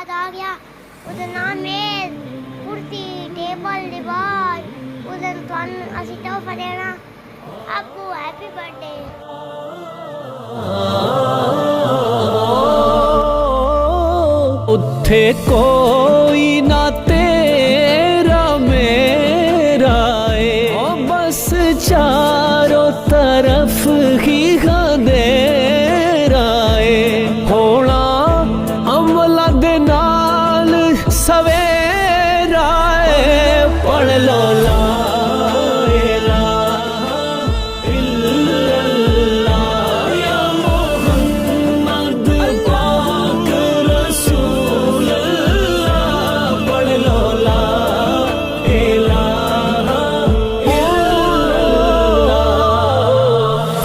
याद आ गया ਉਹਦਾ ਨਾਮ ਮੇਜ਼ ਕੁਰਸੀ ਟੇਬਲ ਦੀਵਾਰ ਉਹਦਾ ਤੁਹਾਨੂੰ ਅਸੀਂ ਤੋਹਫਾ ਦੇਣਾ ਆਪਕੋ ਹੈਪੀ ਬਰਥਡੇ ਉੱਥੇ ਕੋਈ ਨਾ ਤੇਰਾ ਮੇਰਾ ਏ ਬਸ ਚਾਰੋਂ ਤਰਫ ਹੀ ਅੰਧੇਰਾ ਏ ਹੋਣਾ ਅਮਲਾਂ ਦੇ ਨਾਲ ਸਵੇਰਾ ਏ ਪੜ੍ਹ ਲੋ ਲਾ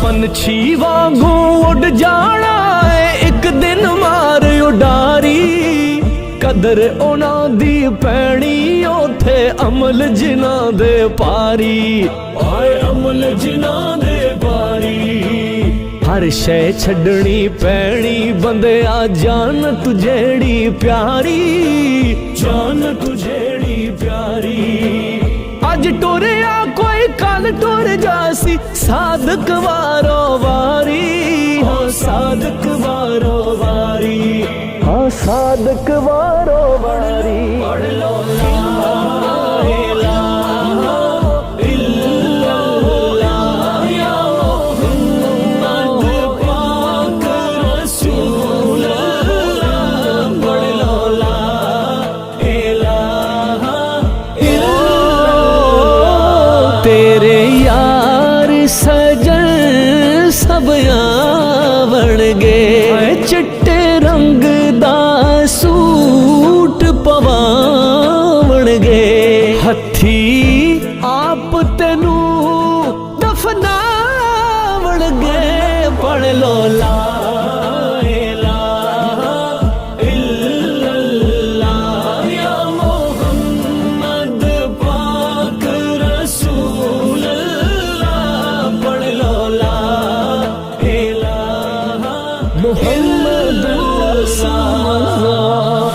ਪੰਛੀ ਵਾਂਗੂ ਉੱਡ ਜਾਣਾ ਏ ਇੱਕ ਦਿਨ ਮਾਰ ਉਡਾਰੀ ਕਦਰ ਉਹਨਾਂ ਦੀ ਪੈਣੀ ਉਥੇ ਅਮਲ ਜਿਨ੍ਹਾਂ ਦੇ ਪਾਰੀ ਆਏ ਅਮਲ ਜਿਨ੍ਹਾਂ ਦੇ ਪਾਰੀ ਹਰ ਸ਼ੈ ਛੱਡਣੀ ਪੈਣੀ ਬੰਦਿਆ ਜਾਨ ਤੂੰ ਜਿਹੜੀ ਪਿਆਰੀ ਜਾਨ ਤੂੰ ਜਿਹੜੀ ਪਿਆਰੀ ਅੱਜ ਟੁਰਿਆ ਕੋਈ ਕੱਲ ਟੁਰ ਜਾਸੀ ਸਾਦਕ ਵਾਰੋ ਵਾਰੀ ਹਾਂ ਸਾਦਕ ਵਾਰੋ ਵਾਰੀ ਹਾਂ ਸਾਦਕ ਵਾਰੋ ਵਾਰੀ ਪੜ੍ਹ ਲੋ ਲਾ ਇਲਾਹਾ ਇল্লাল্লাਹ ਯਾ ਮੁਹੰਮਦ ਪਾਕ ਰਸੂਲ ਅੱਲਾਹ ਪੜ੍ਹ ਲੋ ਲਾ ਇਲਾਹਾ तेरे यार सजन सब आवण गए चिट्टे रंग दा सूट पवावण गए हथी आप तेनू दफनावण गए पढ़ लो ला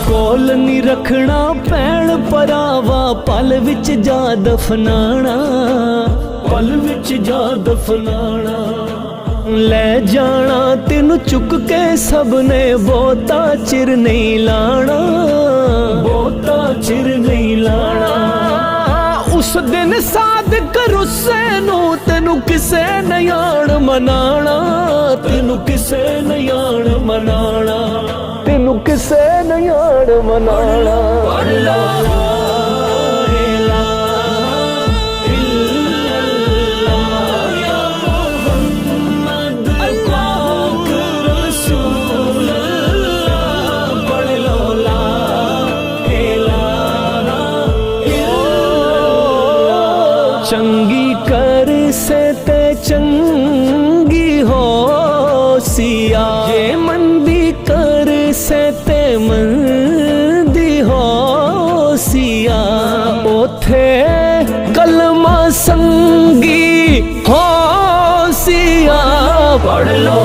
ਕੋਲ ਨੀ ਰੱਖਣਾ ਪੈਣ ਪਰਾਵਾ ਪਲ ਵਿੱਚ ਜਾ ਦਫਨਾਣਾ ਪਲ ਵਿੱਚ ਜਾ ਦਫਨਾਣਾ ਲੈ ਜਾਣਾ ਤੈਨੂੰ ਚੁੱਕ ਕੇ ਸਭ ਨੇ ਬਹੁਤਾ ਚਿਰ ਨਹੀਂ ਲਾਣਾ ਬਹੁਤਾ ਚਿਰ ਨਹੀਂ ਲਾਣਾ ਉਸ ਦਿਨ ਸਾਦਕ ਰੁੱਸੇ ਨੂੰ ਤੈਨੂੰ ਕਿਸੇ ਨੇ ਆਣ ਮਨਾਣਾ ਤੈਨੂੰ ਕਿਸੇ ਨੇ ਆਣ ਮਨਾਣਾ ਤੈਨੂੰ ਕਿਸੇ ਨੇ ਆਣ ਮਨਾਣਾ ਪੜ੍ਹ ਲਾ चंगी कर से ते चंगी हो सिया ये मंदी कर से ते मंदी हो सिया ओथे कलमा संगी हो सिया पढ़ लो